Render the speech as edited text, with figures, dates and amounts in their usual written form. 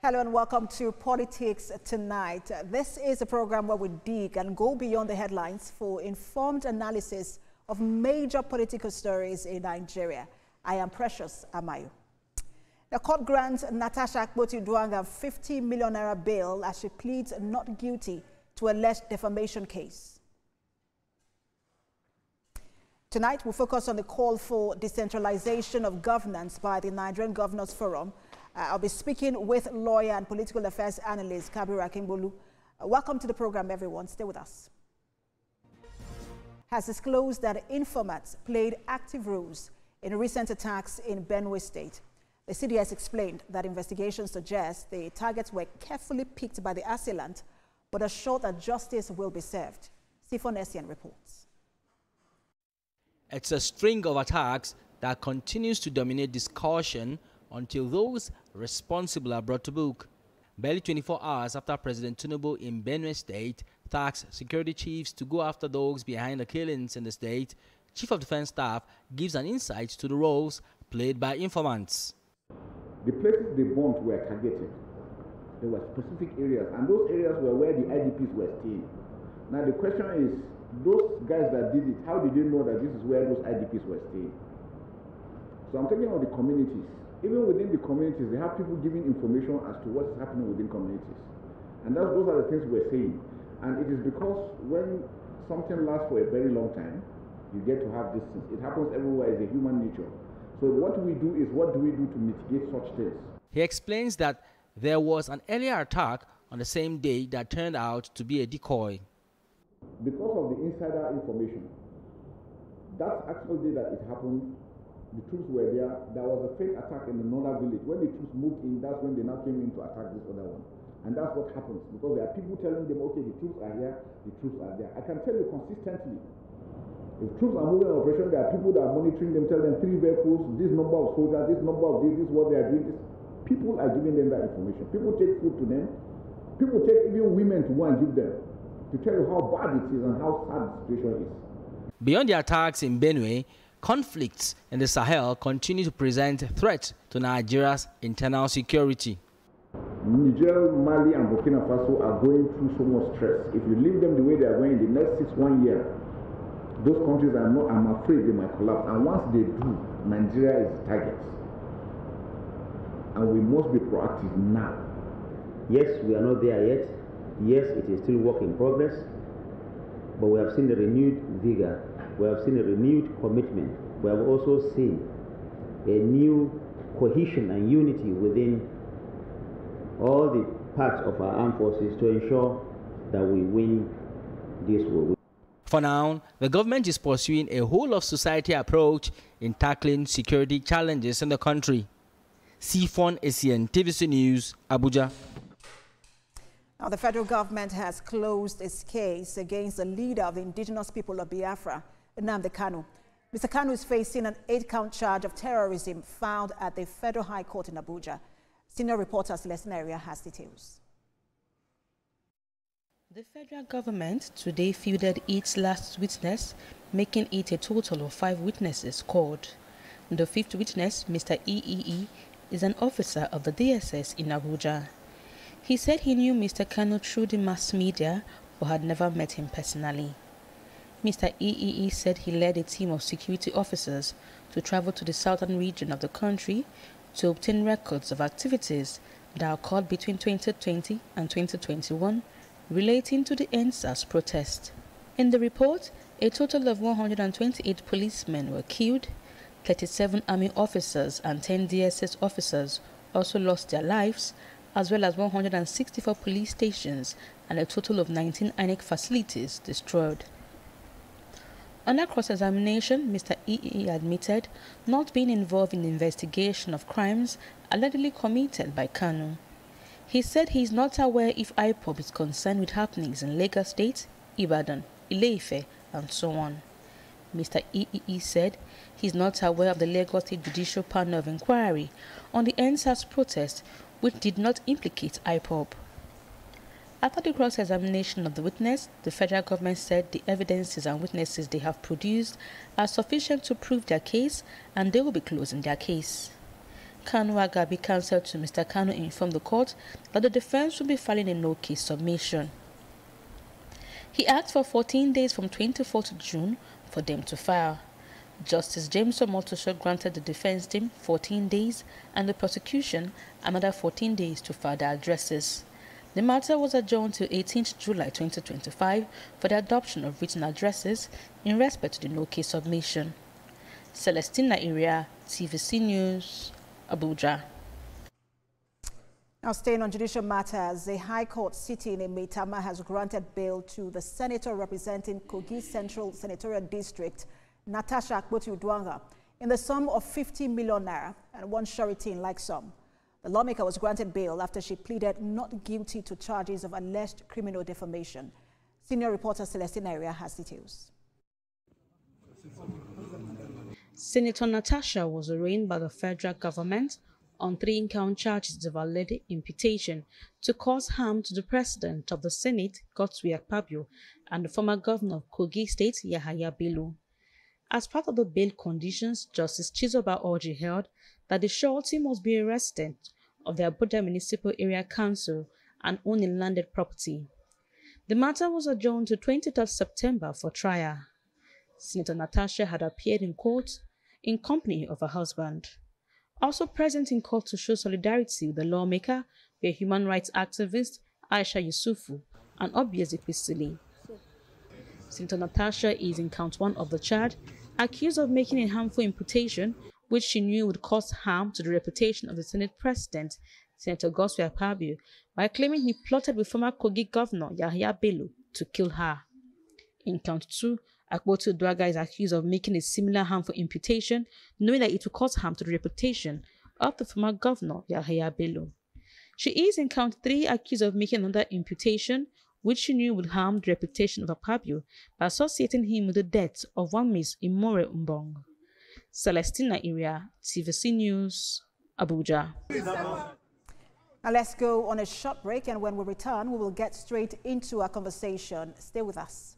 Hello and welcome to Politics Tonight. This is a program where we dig and go beyond the headlines for informed analysis of major political stories in Nigeria. I am Precious Amayo. The court grants Natasha Akpoti-Uduaghan 50 million naira bail as she pleads not guilty to alleged defamation case. Tonight, we'll focus on the call for decentralization of governance by the Nigerian Governors Forum. I'll be speaking with lawyer and political affairs analyst Kabiru Akingbolu. Welcome to the program, everyone. Stay with us. Has disclosed that informants played active roles in recent attacks in Benue State. The CDS explained that investigations suggest the targets were carefully picked by the assailant, but assured that justice will be served. Sifon Essien reports. It's a string of attacks that continues to dominate discussion until those responsible are brought to book. Barely 24 hours after President Tinubu in Benue State tasked security chiefs to go after those behind the killings in the state, Chief of Defense Staff gives an insight to the roles played by informants. The places they bombed were targeted. There were specific areas, and those areas were where the IDPs were staying. Now the question is, those guys that did it, how did they know that this is where those IDPs were staying? So I'm talking about the communities. Even within the communities, they have people giving information as to what's happening within communities. And those are the things we're saying. And it is because when something lasts for a very long time, you get to have this. It happens everywhere. It's a human nature. So what we do is, what do we do to mitigate such things? He explains that there was an earlier attack on the same day that turned out to be a decoy. Because of the insider information, that's actually the day that it happened. The troops were there. There was a fake attack in another village. When the troops moved in, that's when they now came in to attack this other one. And that's what happens, because there are people telling them, okay, the troops are here, the troops are there. I can tell you consistently, if troops are moving in operation, there are people that are monitoring them, tell them 3 vehicles, this number of soldiers, this number of this is what they are doing. People are giving them that information. People take food to them. People take even women to go and give them, to tell you how bad it is and how sad the situation is. Beyond the attacks in Benue, conflicts in the Sahel continue to present threats to Nigeria's internal security. Niger, Mali, and Burkina Faso are going through so much stress. If you leave them the way they are going in the next 1 year, those countries are not, I'm afraid they might collapse. And once they do, Nigeria is the target. And we must be proactive now. Yes, we are not there yet. Yes, it is still work in progress. But we have seen a renewed vigor. We have seen a renewed commitment. We have also seen a new cohesion and unity within all the parts of our armed forces to ensure that we win this war. For now, the government is pursuing a whole-of-society approach in tackling security challenges in the country. Sifon Essien, TVC News, Abuja. Now, the federal government has closed its case against the leader of the indigenous people of Biafra, Nnamdi Kanu. Mr. Kanu is facing an 8-count charge of terrorism found at the Federal High Court in Abuja. Senior reporter Celestin Area has details. The federal government today fielded its last witness, making it a total of 5 witnesses called. The 5th witness, Mr. EEE, is an officer of the DSS in Abuja. He said he knew Mr. Kanu through the mass media but had never met him personally. Mr. EEE said he led a team of security officers to travel to the southern region of the country to obtain records of activities that occurred between 2020 and 2021 relating to the NSAS protest. In the report, a total of 128 policemen were killed, 37 army officers and 10 DSS officers also lost their lives, as well as 164 police stations and a total of 19 INEC facilities destroyed. Under cross-examination, Mr. EE admitted not being involved in the investigation of crimes allegedly committed by Kanu. He said he is not aware if IPOB is concerned with happenings in Lagos State, Ibadan, Ile-Ife, and so on. Mr. EE said he is not aware of the Lagos State Judicial Panel of Inquiry on the NSAS protest, which did not implicate IPOB. After the cross-examination of the witness, the federal government said the evidences and witnesses they have produced are sufficient to prove their case and they will be closing their case. Kanu Agabi counsel to Mr. Kanu informed the court that the defense will be filing a no-case submission. He asked for 14 days from 24th June for them to file. Justice James Omotosho granted the defense team 14 days and the prosecution another 14 days to file their addresses. The matter was adjourned to 18th July 2025 for the adoption of written addresses in respect to the no-case submission. Celestina Area, TVC News, Abuja. Now, staying on judicial matters, the High Court sitting in Maitama has granted bail to the senator representing Kogi Central Senatorial District, Natasha Akpoti-Uduaghan, in the sum of 50 million naira and one surety in like sum. The lawmaker was granted bail after she pleaded not guilty to charges of alleged criminal defamation. Senior reporter Celestina Area has details. Senator Natasha was arraigned by the federal government on 3 count charges of alleged imputation to cause harm to the President of the Senate, Godswill Akpabio, and the former governor of Kogi State, Yahaya Bello. As part of the bail conditions, Justice Chizoba Orji held that the surety must be a resident of the Abuja Municipal Area Council and own a landed property. The matter was adjourned to 23rd September for trial. Senator Natasha had appeared in court in company of her husband. Also present in court to show solidarity with the lawmaker were human rights activist Aisha Yusufu and Obieze Pisili. Senator Natasha is in count 1 of the charge, accused of making a harmful imputation which she knew would cause harm to the reputation of the Senate President, Senator Godswill Akpabio, by claiming he plotted with former Kogi Governor Yahaya Bello to kill her. In count 2, Akpoti-Uduaghan is accused of making a similar harmful imputation, knowing that it will cause harm to the reputation of the former governor Yahaya Bello. She is in count 3 accused of making another imputation, which she knew would harm the reputation of Akpabio by associating him with the death of one Miss Imore Mbong. Celestina Area, TVC News, Abuja. Now let's go on a short break, and when we return, we will get straight into our conversation. Stay with us.